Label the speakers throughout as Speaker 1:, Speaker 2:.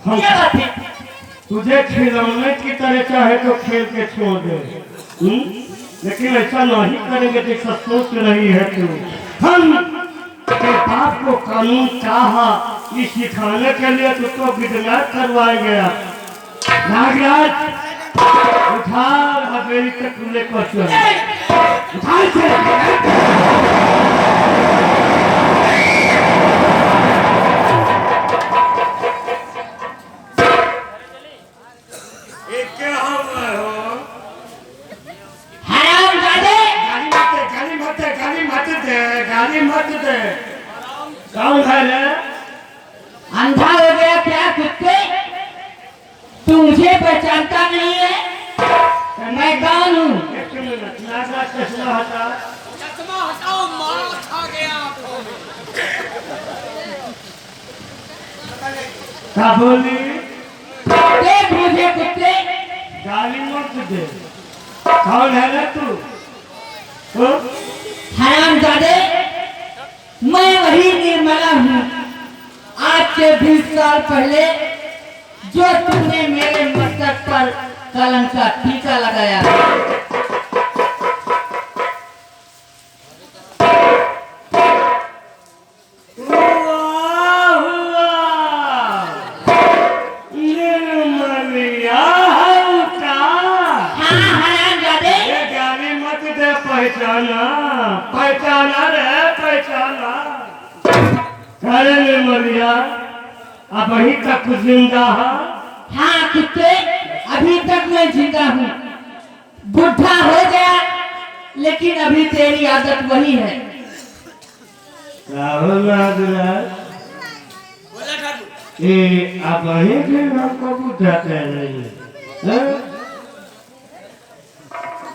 Speaker 1: क्या बात है?
Speaker 2: तुझे खिलौने की तरह चाहे तो खेल के छोड़ दे, लेकिन ऐसा नहीं करेंगे जैसा सोच रही है तू। हम के बाप को कानून चाहा ये सिखाने के लिए तुझको किडनैप करवाएंगे। नागराज उठा हवेली तक लेकर चल। गाली मत दे। कौन है रे?
Speaker 1: अंधा हो गया क्या कुत्ते? तू मुझे पहचानता नहीं है? मैं कौन हूँ?
Speaker 2: चश्मा हटा।
Speaker 3: चश्मा हटाओ, मार खा गया आपको।
Speaker 2: क्या बोली?
Speaker 1: देख मुझे कुत्ते।
Speaker 2: गाली मत दे। कौन है रे तू?
Speaker 1: हरामजादे, मैं वही निर्मला हूँ, आज से 20 साल पहले जो तुमने मेरे मस्तक पर कलम का टीका लगाया।
Speaker 2: पहचाना पहचाना रे पहचाना। अरे निर्मलिया अब अभी तक जिंदा है?
Speaker 1: हाँ कुत्ते, अभी तक मैं जिंदा हूँ। बुढ़ा हो गया लेकिन अभी तेरी आदत वही है।
Speaker 2: राहुल नागराज अब वही फिर हमको बुढ़ा कह रही है।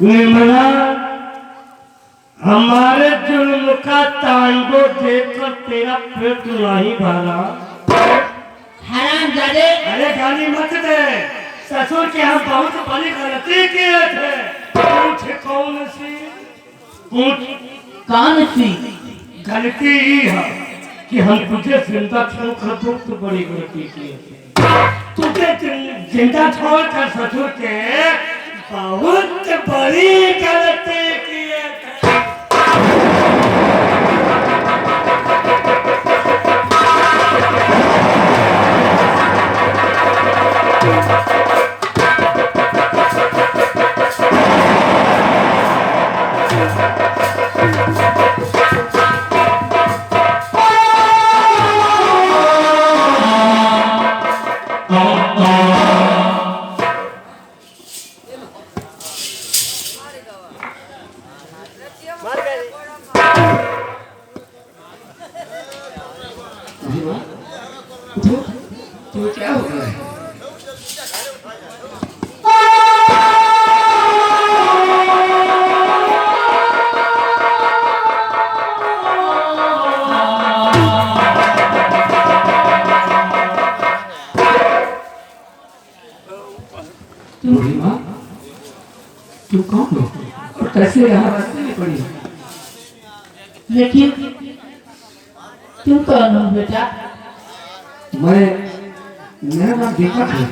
Speaker 2: निर्मला हमारे जुल्म का तांडव देखकर तेरा पेट नहीं भरा?
Speaker 1: हरामजादे,
Speaker 2: अरे गाली मत दे। ससुर के हम बहुत बड़ी गलती किए थे। पूछ कौन सी? पूछ
Speaker 1: कौन सी
Speaker 2: गलती ही है कि हम तुझे जिंदा छोड़कर बहुत बड़ी गलती किए थे। तुझे जिंदा छोड़कर ससुर के बहुत बड़ी गलती किए थे।
Speaker 1: तो क्या हो गया?
Speaker 2: तू कौन हो और कैसे यहाँ रास्ते में पड़ी?
Speaker 1: लेकिन तुम कौन हो बेटा?
Speaker 2: मेरा नाम दीपक है।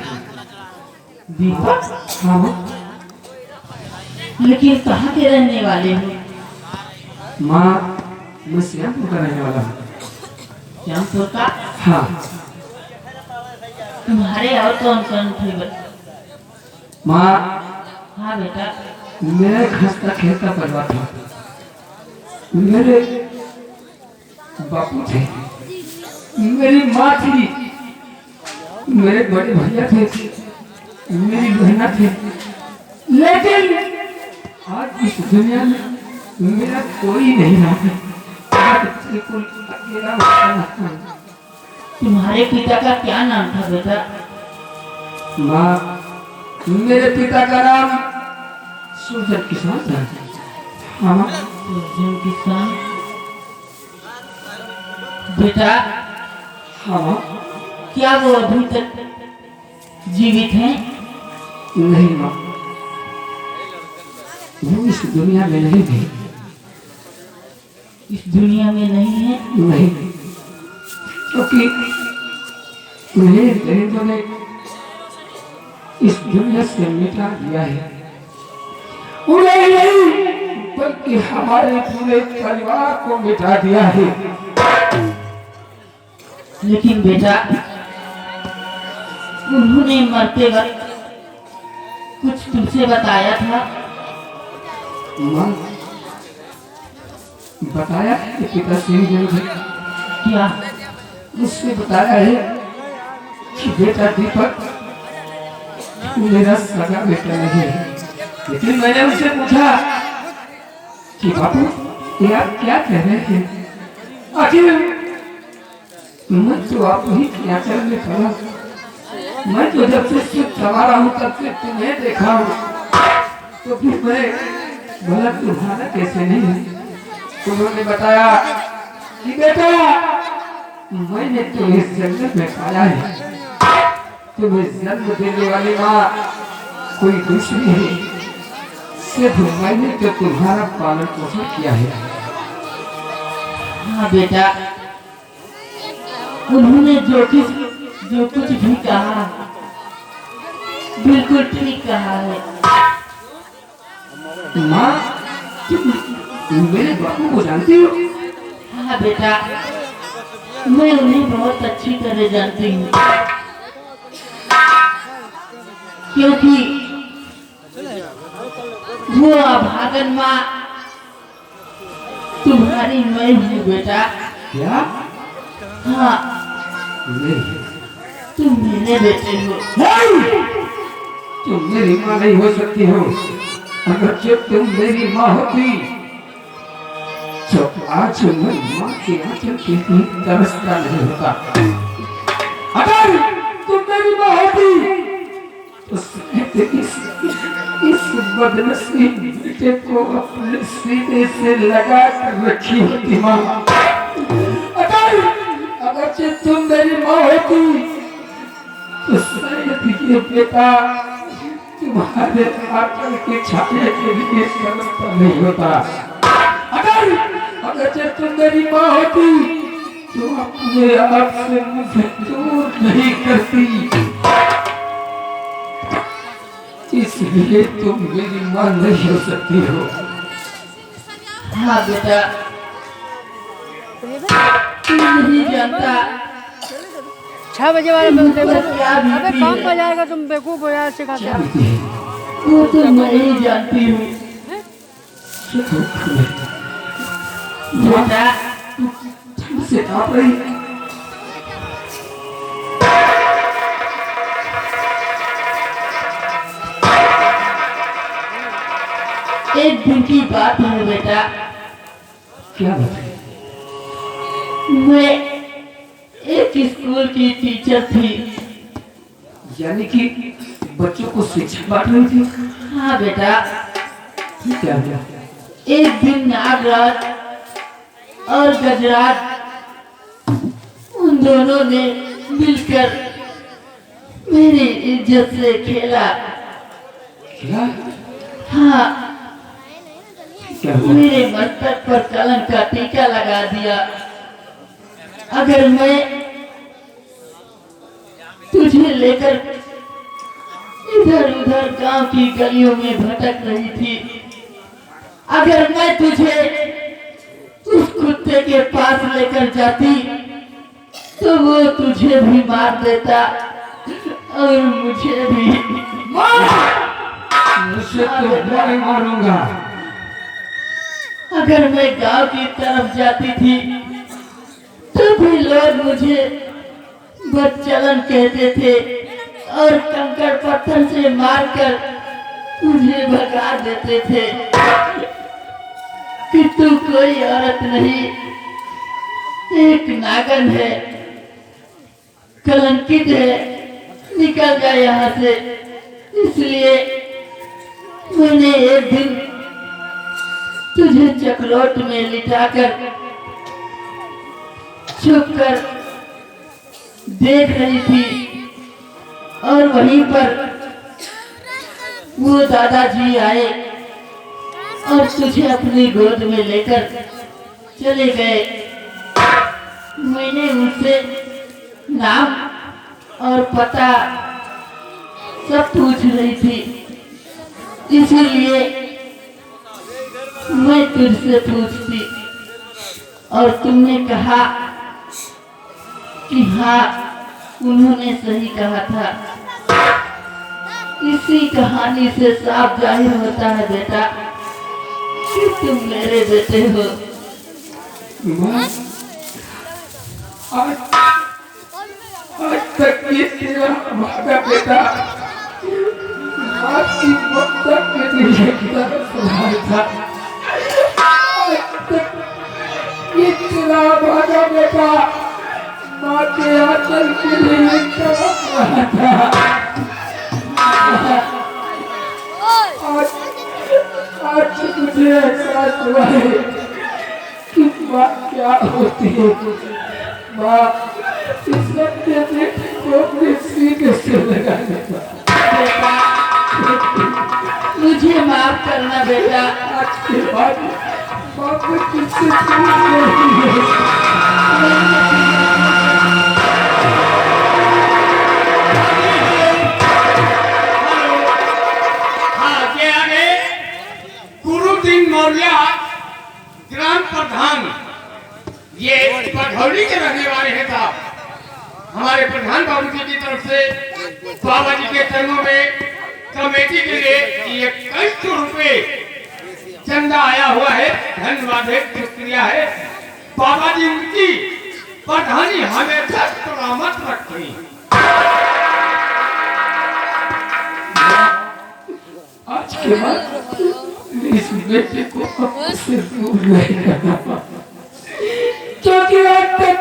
Speaker 1: दीपक?
Speaker 2: हाँ।
Speaker 1: लेकिन कहाँ के रहने वाले हो?
Speaker 2: माँ मैं श्यामपुर का रहने वाला हूँ।
Speaker 1: श्यामपुर का?
Speaker 2: हाँ।
Speaker 1: तुम्हारे और कौन कौन थे?
Speaker 2: माँ
Speaker 1: हाँ बेटा।
Speaker 2: मेरे खस्ता खेत का परिवार था। मेरे बापू थे, मेरी माँ थी, मेरे बड़े भैया थे, मेरी बहना थी। लेकिन आज इस दुनिया में मेरा कोई नहीं है। बिल्कुल अकेला रहता हूँ।
Speaker 1: तुम्हारे पिता का क्या नाम था बेटा?
Speaker 2: माँ मेरे पिता का नाम सुरजन किसान था। हाँ।
Speaker 1: सुरजन किसान? बेटा
Speaker 2: हाँ।
Speaker 1: क्या वो अभी तक जीवित हैं?
Speaker 2: नहीं माँ, वो इस दुनिया में नहीं थे।
Speaker 1: इस दुनिया में नहीं है?
Speaker 2: नहीं, क्योंकि
Speaker 4: उन्हें दरिंदों ने इस दुनिया से मिटा दिया है। उन्हें नहीं बल्कि हमारे पूरे परिवार को मिटा दिया है।
Speaker 1: लेकिन बेटा, उन्होंने मरते वक्त कुछ तुमसे बताया था?
Speaker 4: मां, बताया कि पिताश्री ने
Speaker 1: क्या?
Speaker 4: उसने बताया है कि बेटा दीपक मेरा सगा बेटा नहीं है। लेकिन मैंने उनसे पूछा कि बापू ये आप क्या कह रहे हैं? आखिर मैं तो आप ही के आंचल में पड़ा, मैं तो जब से सिर्फ सवारा हूँ तब से तुम्हें देखा हूँ, तो फिर मैं भला तुम्हारा कैसे नहीं है? उन्होंने बताया कि बेटा मैंने तुम्हें जंगल में पाया है, तुम्हें जन्म देने वाली माँ कोई दूसरी है, सिर्फ मैंने तो तुम्हारा पालन पोषण किया है।
Speaker 1: हाँ बेटा, उन्होंने जो कुछ भी कहा बिल्कुल ठीक कहा है।
Speaker 4: माँ, तुम मेरे बापू को जानती हो?
Speaker 1: हाँ बेटा, मैं उन्हें बहुत अच्छी तरह जानती हूँ, क्योंकि वो अभागन माँ तुम्हारी मैं हूँ बेटा।
Speaker 4: क्या?
Speaker 1: हाँ,
Speaker 4: नहीं,
Speaker 1: तुम मेरे बेटे हो।
Speaker 4: तुम मेरी माँ नहीं हो सकती हो। अगर जब तुम मेरी माँ होती तो आज मैं माँ के आंचल के लिए तरसता नहीं होता। अगर तुम मेरी माँ होती तो शायद इस बदनसीब बेटे को अपने सीने से लगा कर रखी होती माँ। अगर जब तुम मेरी माँ होती तो शायद ये बेटा तुम्हारे आंचल के छाया के लिए तरसता नहीं होता। अगर जब तुम मेरी माँ होती तो अपने आप से मुझे दूर नहीं करती, इसलिए तुम मेरी माँ नहीं हो सकती हो।
Speaker 1: हाँ बेटा, तू नहीं जानता
Speaker 5: 6 बजे वाले बंदे को
Speaker 1: क्या
Speaker 5: अबे
Speaker 1: बीती
Speaker 5: काम
Speaker 1: है।
Speaker 5: पर जाएगा, तुम बेवकूफ हो यार, सिखा
Speaker 4: क्या
Speaker 5: क्या?
Speaker 4: बीती है?
Speaker 1: वो तो मैं ही जानती हूँ बेटा।
Speaker 4: ठंड से कांप रही है।
Speaker 1: एक दिन की बात है बेटा,
Speaker 4: क्या बताए?
Speaker 1: मैं एक स्कूल की टीचर थी।
Speaker 4: यानी कि बच्चों को शिक्षा बांट रही थी?
Speaker 1: हाँ बेटा,
Speaker 4: क्या हुआ?
Speaker 1: एक दिन नागराज और गजराज उन दोनों ने मिलकर मेरी इज्जत से खेला।
Speaker 4: क्या?
Speaker 1: हाँ,
Speaker 4: क्या हुआ?
Speaker 1: मेरे मस्तक पर कलंक का टीका लगा दिया। अगर मैं तुझे लेकर इधर उधर गांव की गलियों में भटक रही थी, अगर मैं तुझे उस कुत्ते के पास लेकर जाती तो वो तुझे भी मार देता और मुझे भी।
Speaker 4: मुझसे तो मैं मारूंगा।
Speaker 1: अगर मैं गांव की तरफ जाती थी तो भी लोग मुझे बदचलन कहते थे और कंकड़ पत्थर से मारकर मुझे भगा देते थे कि तू कोई औरत नहीं, एक नागन है, कलंकित है, निकल जा यहाँ से। इसलिए मैंने एक दिन तुझे चकलोट में लिटाकर छुप कर देख रही थी और वहीं पर वो दादाजी आए और तुझे अपनी गोद में लेकर चले गए। मैंने उनसे नाम और पता सब पूछ रही थी, इसीलिए मैं तुझसे पूछती और तुमने कहा कि हाँ उन्होंने सही कहा था। इसी कहानी से साफ जाहिर होता है बेटा कि तुम मेरे बेटे हो।
Speaker 4: माँ, आज तक ये तेरा भागा बेटा माँ की ममता के लिए सवाल था। आज तक ये तेरा भागा बेटा माँ के आंचल के लिए तड़प रहा था। आज मुझे एहसास हुआ है कि माँ क्या होती है। माँ इस अपने बेटे को अपने सीने से लगाने का।
Speaker 1: मुझे माफ करना बेटा।
Speaker 4: आज के बाद माँ को तुझसे दूर नहीं है।
Speaker 3: गुरुदीन मौर्य ग्राम प्रधान, ये पढ़ौली के रहने वाले हैं साहब। हमारे प्रधान बाबू जी की तरफ से बाबा जी के चरणों में कमेटी के लिए 21 रुपए चंदा आया हुआ है। धन्यवाद है, शुक्रिया है। बाबा जी उनकी प्रधानी हमेशा सलामत रखें।
Speaker 4: आज के बाद इस बेटे को अपने दूर नहीं करना, क्योंकि आज तक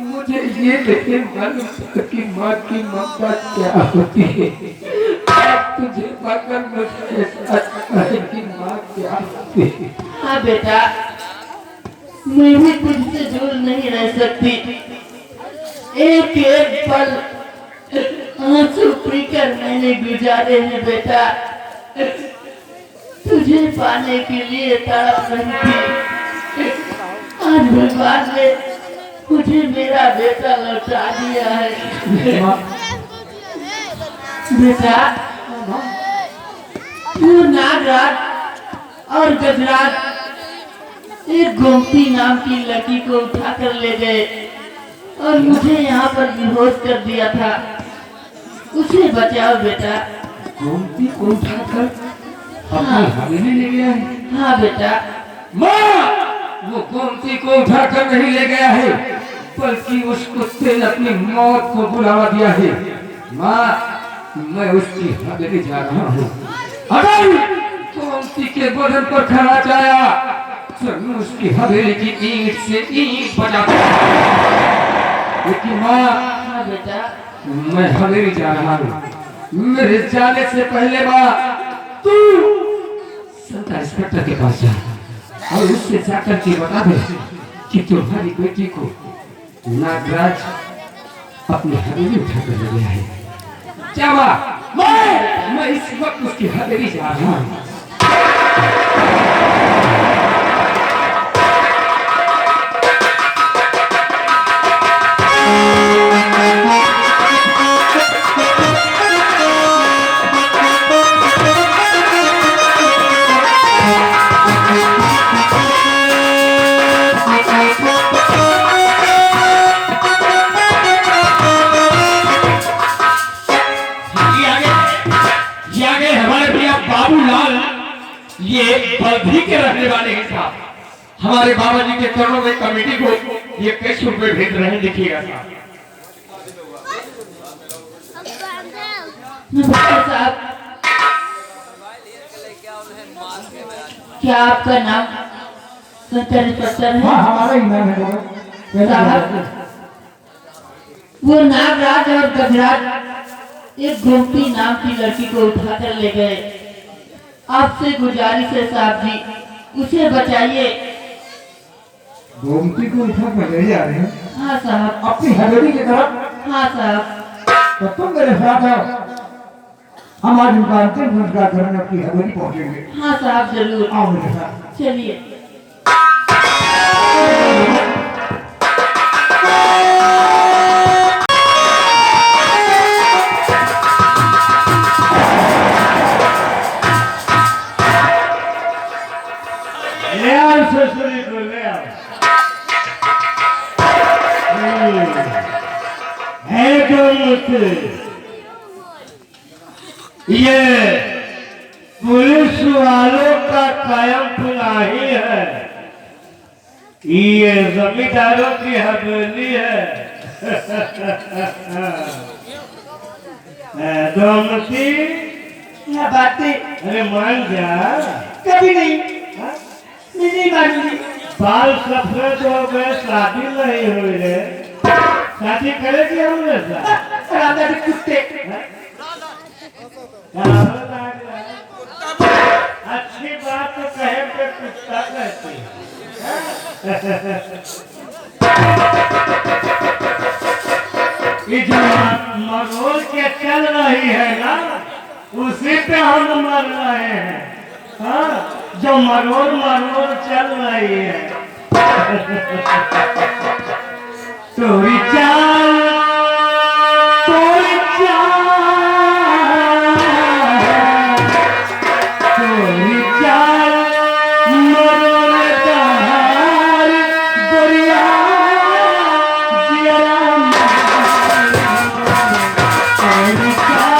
Speaker 4: मुझे ये नहीं मालूम था कि माँ की ममता क्या होती है। आज तुझे पाकर मुझे एहसास हुआ है कि माँ क्या होती है।
Speaker 1: हाँ बेटा, मैं भी तुझसे दूर नहीं रह सकती। एक एक पल आंसू पीकर मैंने गुजारे हैं बेटा। तुझे पाने के लिए तड़प रही थी। आज भगवान ने मुझे मेरा बेटा लौटा दिया है। बेटा, तू नागराज और गजराज एक गोमती नाम की लड़की को उठाकर ले गए और मुझे यहाँ पर बेहोश कर दिया था। उसे बचाओ बेटा।
Speaker 4: गोमती को उठाकर अपनी हवेली ले गया है।
Speaker 1: हाँ बेटा।
Speaker 4: माँ, वो गोमती को उठाकर नहीं ले गया है, बल्कि उस कुत्ते ने अपनी मौत को बुलावा दिया है। माँ, मैं उसकी हवेली जा रहा हूँ। अगर गोमती के बदन पर खड़ा आया तो मैं उसकी हवेली की ईंट से ईंट बजाता। लेकिन माँ,
Speaker 1: हाँ बेटा,
Speaker 4: मैं हवेली जा रहा हूँ। मेरे जाने से पहले माँ, तू सरकार इंस्पेक्टर के पास जा और उससे जाकर के बता दे कि तुम्हारी बेटी को नागराज अपनी हवेली उठाकर ले गया है। क्या मैं इस वक्त उसकी हवेली जा रहा हूँ।
Speaker 3: ये बल्दी के रहने वाले हैं साहब। हमारे बाबा जी के चरणों में कमेटी को ये 21 रुपए भेज रहे हैं, देखिएगा साहब।
Speaker 1: नमस्ते साहब, क्या आपका नाम सरकारी इंस्पेक्टर है?
Speaker 2: हमारा ही नाम है
Speaker 1: साहब, वो नागराज और गजराज एक गोमती नाम की लड़की को उठाकर ले गए। आपसे गुजारिश है साहब जी, उसे बचाइए।
Speaker 2: गोमती को उठाकर ले जा रहे हैं
Speaker 1: हाँ साहब।
Speaker 2: अपनी हवेली की तरफ।
Speaker 1: हाँ साहब।
Speaker 2: तो तुम मेरे साथ आओ, हम आज उनका अंतिम संस्कार करने अपनी हवेली पहुंचेंगे।
Speaker 1: हाँ साहब, जरूर।
Speaker 2: आओ मेरे साथ।
Speaker 1: चलिए।
Speaker 2: ले आओ ससुरी को ले आओ। है जो मुझसे ये पुलिस वालों का कायम पुनाही है, ये जमींदारों की हवेली है। दोमती
Speaker 1: क्या बातें?
Speaker 2: अरे मान जा।
Speaker 1: कभी नहीं, मैं नहीं मानूंगी।
Speaker 2: बाल सफेद हो गए, शादी नहीं हुई रे। शादी करेगी हमने
Speaker 1: राधा के कुत्ते।
Speaker 2: अच्छी बात तो कहे पे कुत्ता कहती है। जो मरोल के चल रही है ना, उसी पे हम मर रहे हैं। हाँ, जो मरोल चल रही है। तोरी चाल मरोल तार गोरिया जिया तोरी चाल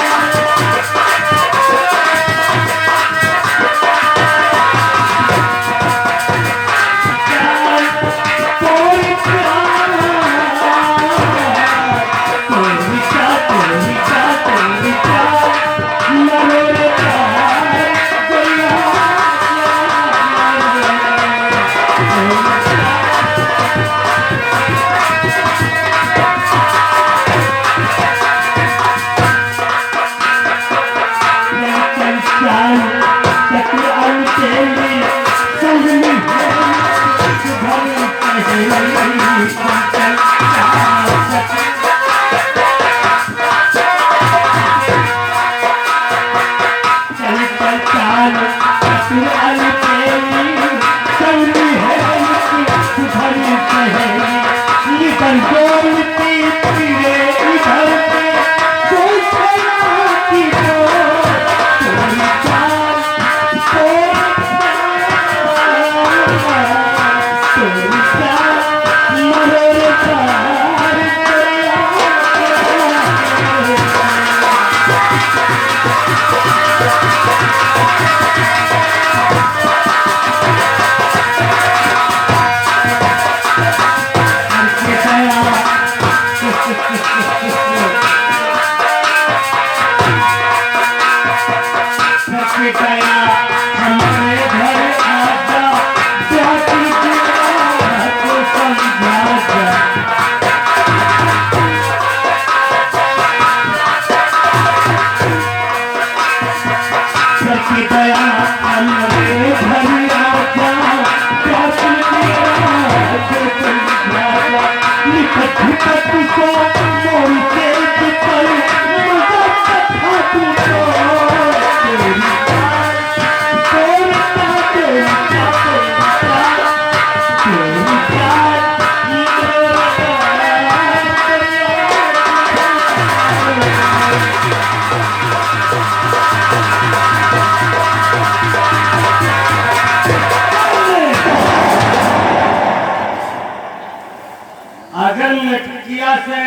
Speaker 2: अगर मटकिया से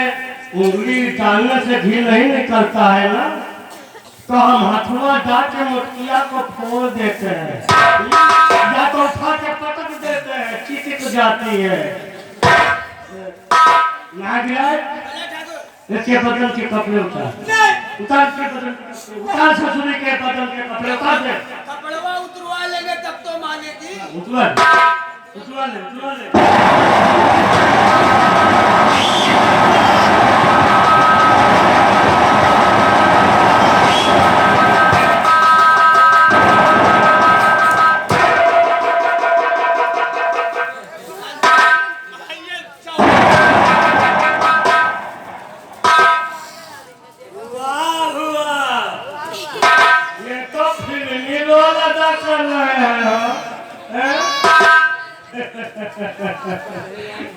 Speaker 2: उंगली डालने से घी नहीं निकलता है ना, तो हम हथुआ डाल के मटकिया को फोड़ देते हैं, या तो उठा के पटक देते हैं, चिटिक जाती है। इसके बदल के कपड़े उतार के बदल, उतार ससुरी के बदल के कपड़े उतार दे।
Speaker 3: कपड़वा उतरवा लेंगे तब तो मानेगी।
Speaker 2: उतरवा ले।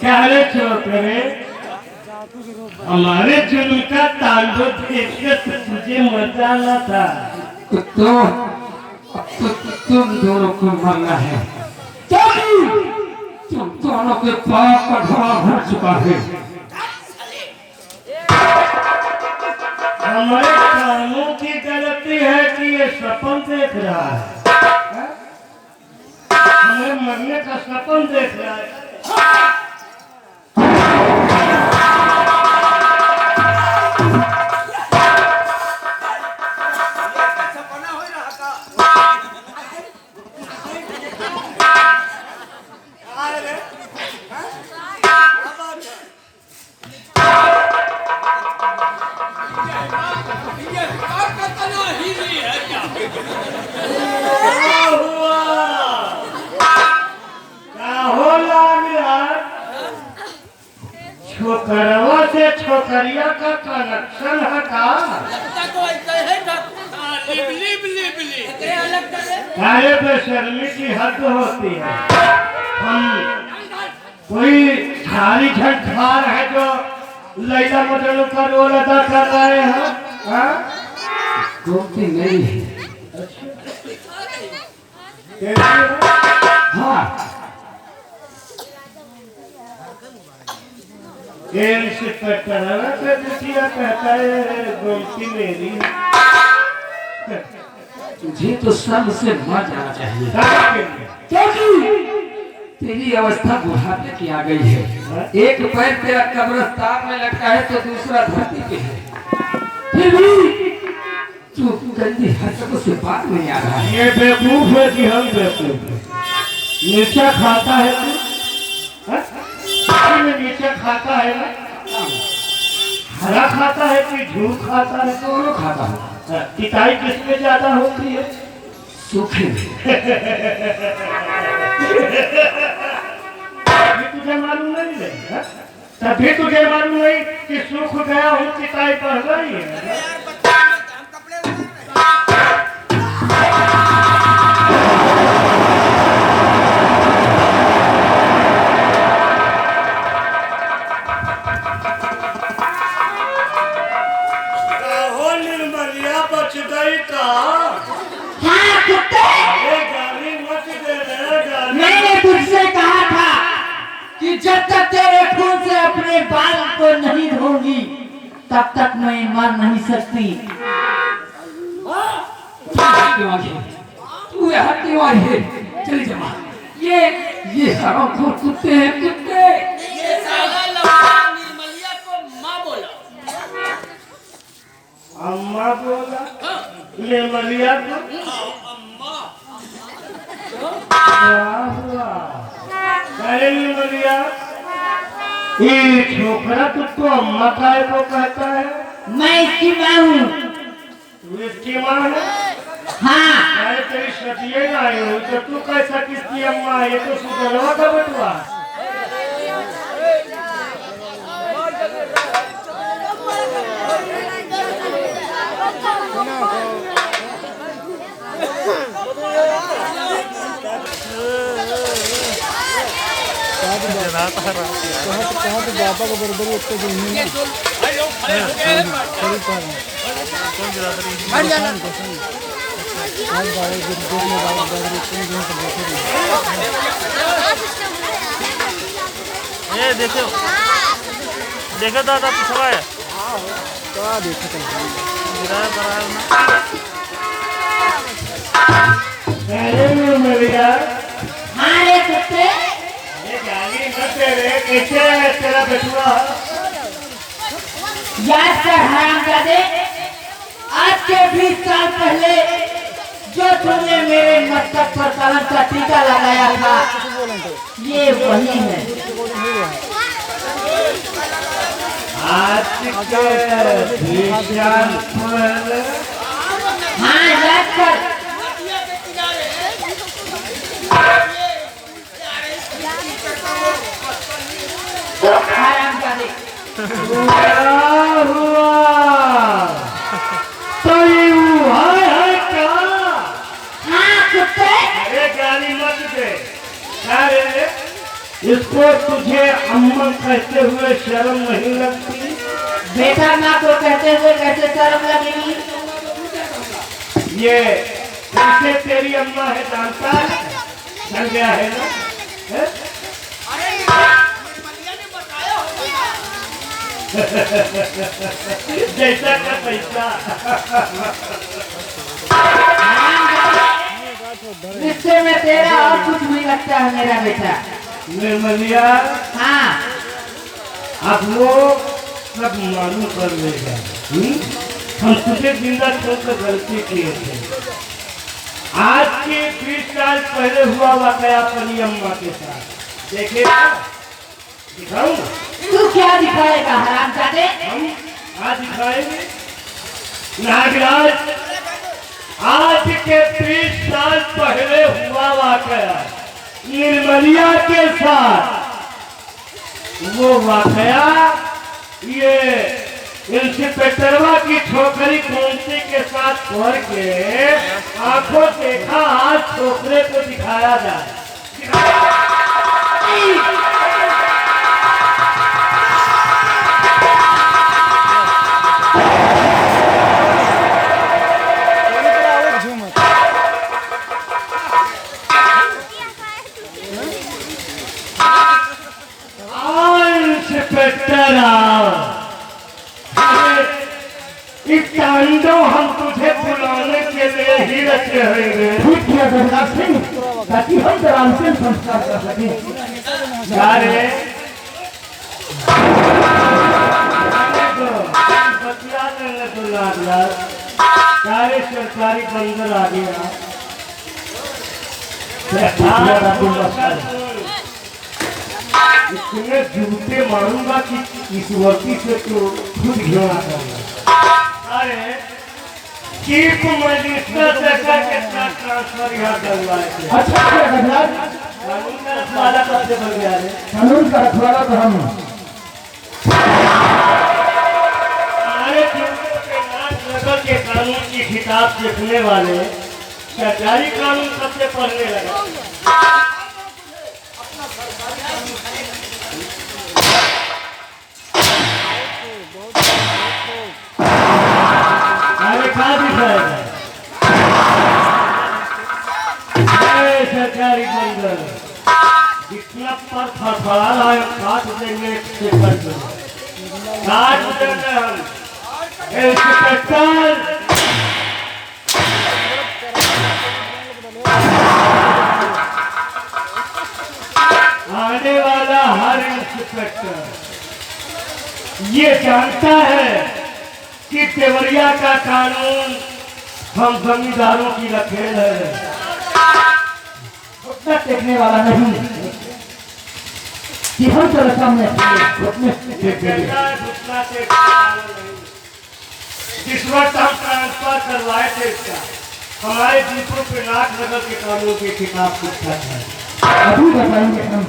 Speaker 2: क्या रे छोकरे, हमारे जुल्म का तांडव देख के तुझे मजा न था।
Speaker 4: तो तुम दोनों को मरना है।
Speaker 1: क्या
Speaker 4: दोनों के पाप का घड़ा भर चुका है।
Speaker 2: हमारे कानों की गलती है कि ये सपन देख रहा है, हमें मरने का सपन देख रहा है। छोकरवा से छोकरिया का कनेक्शन है का? अरे बेशर्मी की हद होती है। हम कोई थाली झंकार है जो लैला मजनू का रोल अदा कर रहे हैं?
Speaker 4: गोमती नहीं है। हाँ
Speaker 2: इंस्पेक्टर कहता है गोमती मेरी।
Speaker 4: तुझे तो सबसे मर जाना चाहिए, क्योंकि तेरी अवस्था बुढ़ापे की आ गई है। एक पैर तेरा कब्रिस्तान में लगता है तो दूसरा धरती पे है, फिर भी तू गंदी हरकतों से बात नहीं आ रहा है।
Speaker 2: ये बेवकूफ है कि हम बेवकूफ है? नीचा खाता है तू? में नीचा खाता है ना? हरा खाता है कि झूठ खाता है?
Speaker 4: दोनों खाता है।
Speaker 2: किताई किसमें ज्यादा होती है?
Speaker 4: सूखे में।
Speaker 2: ये तुझे मालूम नहीं है? तभी तुझे मालूम नहीं कि सूख गया हूँ, किताई पढ़ रही है। बच गई का?
Speaker 1: हाँ कुत्ते,
Speaker 2: गाली मत दे रे, गाली।
Speaker 1: मैंने तुझसे कहा था कि जब तक तेरे खून से अपने बाल को नहीं धोगी तब तक मैं मर नहीं सकती।
Speaker 4: तू यहाँ क्यों आई है? चली जमा। ये हरामखोर कुत्ते हैं, कुत्ते।
Speaker 6: ये साला लौंडा निर्मलिया को माँ बोला।
Speaker 2: अम्मा बोला? निर्मलिया को? अरे निर्मलिया, ये छोकरा तुझको अम्मा काय को कहता है?
Speaker 1: मैं इसकी माँ हूँ।
Speaker 2: तू इसकी माँ है?
Speaker 1: हाँ,
Speaker 2: अरे तेरी सतिये आई हो तो तू कैसा किसकी अम्मा है? ये तो सुधरवा का बटुआ।
Speaker 5: कहाँ तो बाबा को बरबरी उत्तर देनी है।
Speaker 7: ये देखो देखो दादा पिछवा है
Speaker 5: क्या देखते हैं
Speaker 2: अरे निर्मलिया,
Speaker 1: हाँ रे कुत्ते,
Speaker 2: ये गाली मत दे रे। कैसे है तेरा बटुआ?
Speaker 1: याद कर हरामजादे, आज के 20 साल पहले जो तूने मेरे मस्तक पर कलम का टीका लगाया था, ये वही है।
Speaker 2: आज के 20 साल पहले?
Speaker 1: हाँ याद कर। हरामजादे,
Speaker 2: क्या हुआ? तो ये हुआ है क्या?
Speaker 1: हाँ कुत्ते,
Speaker 2: अरे गाली मत दे। अरे इसको तुझे अम्मा कहते हुए शर्म नहीं लगती?
Speaker 1: बेटा माँ को कहते हुए कैसे शर्म लगेगी?
Speaker 2: ये कैसे तेरी अम्मा है जानता है? चल गया है ना? है? जैसा का पैसा।
Speaker 1: रिश्ते में तेरा और कुछ नहीं लगता है मेरा बेटा।
Speaker 2: निर्मलिया
Speaker 1: हाँ
Speaker 2: आप लोग सब मालूम कर लेगा। हम तुझे जिंदा छोड़कर गलती किए थे। आज के 20 साल पहले हुआ वाकया परी अम्मा के साथ देखेगा, दिखाऊं?
Speaker 1: तू क्या दिखाएगा हरामजादे?
Speaker 2: हम आज दिखाएंगे। नागराज, आज के 20 साल पहले हुआ वाकया निर्मलिया के साथ, वो वाकया ये इंस्पेक्टरवा की छोकरी कौंसी के साथ पढ़ के आंखों देखा, आज छोकरे को दिखाया जाए। इंस्पेक्टर इस तांडव हम तुझे बुलाने के लिए ही रखे हैं।
Speaker 1: ठीक किया जगन्नाथ सिंह, ताकि हम आराम से संस्कार कर सकें।
Speaker 2: बतिया देने तो लाख सारे सरकारी बंदर आ गया। इतने जूते मारूंगा कि इस वर्ती से तो खुद घिरा करूंगा। अरे चीफ मजिस्ट्रेट से करके ट्रांसफर यहाँ करवाए थे।
Speaker 1: अच्छा किया जगन्नाथ,
Speaker 2: कानून का रखवाला कब से बन गया है?
Speaker 1: कानून का रखवाला तो हम
Speaker 2: हमारे नगर के कानून की किताब लिखने वाले सरकारी कानून कब से पढ़ने लगे? सरकारी बंदर जितना पर फड़फड़ा रहा है काट देंगे, काट देंगे हम। इंस्पेक्टर आने वाला हर इंस्पेक्टर ये जानता है कि देवरिया का कानून हम जमींदारों की रखेल है।
Speaker 1: उतना देखने वाला नहीं कि हम तो सामने
Speaker 2: जिस वक्त हम ट्रांसफर करवाए थे इसका, हमारे दूसरों पे नागनगर के कानून की किताब पूछा था।
Speaker 1: अभी बताएंगे हम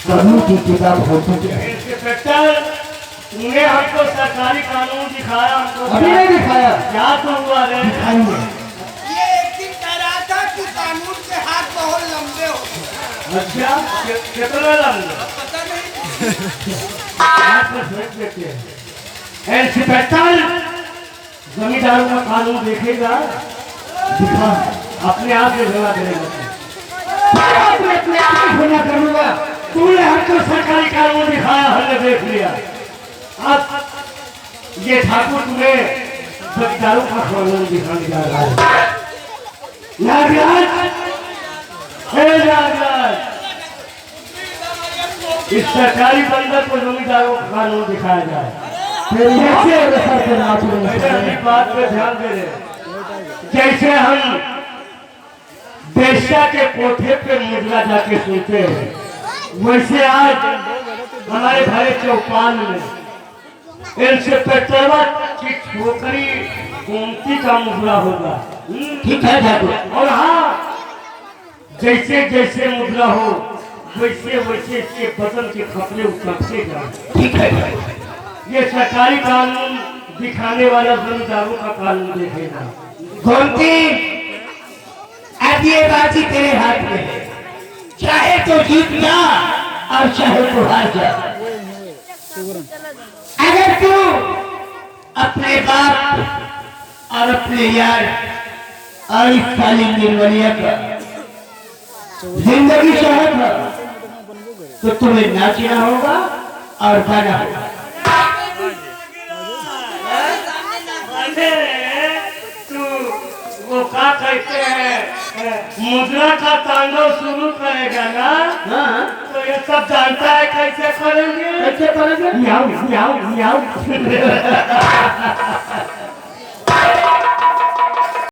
Speaker 1: कानून की किताब हो चुकी है।
Speaker 2: इंस्पेक्टर तूने हमको सरकारी कानून दिखाया, हमको
Speaker 1: अभी नहीं दिखाया,
Speaker 2: क्या तो हुआ रे?
Speaker 1: दिखाएंगे।
Speaker 3: ये एक दिन कह रहा था कि कानून के हाथ बहुत लंबे हो।
Speaker 2: अच्छा कितना लंबे?
Speaker 3: पता नहीं।
Speaker 2: हाथ में फेंक देते हैं। इंस्पेक्टर जमींदारों का कानून देखेगा,
Speaker 1: दिखा
Speaker 2: अपने आप से झगड़ा करेगा।
Speaker 1: अपने आप ही घोना करूंगा।
Speaker 2: तूने हमको सरकारी कानून दिखाया, हमने देख लिया। अब ये ठाकुर तुम्हें जमींदारों का कानून दिखाने जा रहा है। नागराज, हे नागराज, इस सरकारी बंदर को जमींदारों का कानून दिखाया जाए।
Speaker 1: फिर कैसे सर पे नाच
Speaker 2: मेरे अपनी बात पे ध्यान दे रहे। जैसे हम बेश्या के कोठे पे मुद्रा जाके सुनते हैं, वैसे आज हमारे भरे चौपाल में इंस्पेक्टरवा की छोकरी गोमती का मुद्रा होगा।
Speaker 1: ठीक है ठाकुर।
Speaker 2: और हाँ, जैसे जैसे मुद्रा हो वैसे वैसे इसके बदन के कपड़े उतरते जाए।
Speaker 1: ठीक है।
Speaker 2: ये सरकारी कानून दिखाने वाला जमींदारों का कानून देखेगा।
Speaker 1: गोमती, अब ये बाजी तेरे हाथ में है। चाहे तो जीत जा और चाहे तो हार जा। अगर तू अपने बाप और अपने यार और इस साली निर्मलिया का जिंदगी चाहत हो तो तुम्हें नाचना होगा और गाना होगा।
Speaker 2: कैसे है मुद्रा का तांडव शुरू करेगा ना,
Speaker 1: हाँ
Speaker 2: तो ये सब जानता है कैसे करेंगे।
Speaker 1: कैसे करेंगे?
Speaker 2: म्याऊ म्याऊ म्याऊ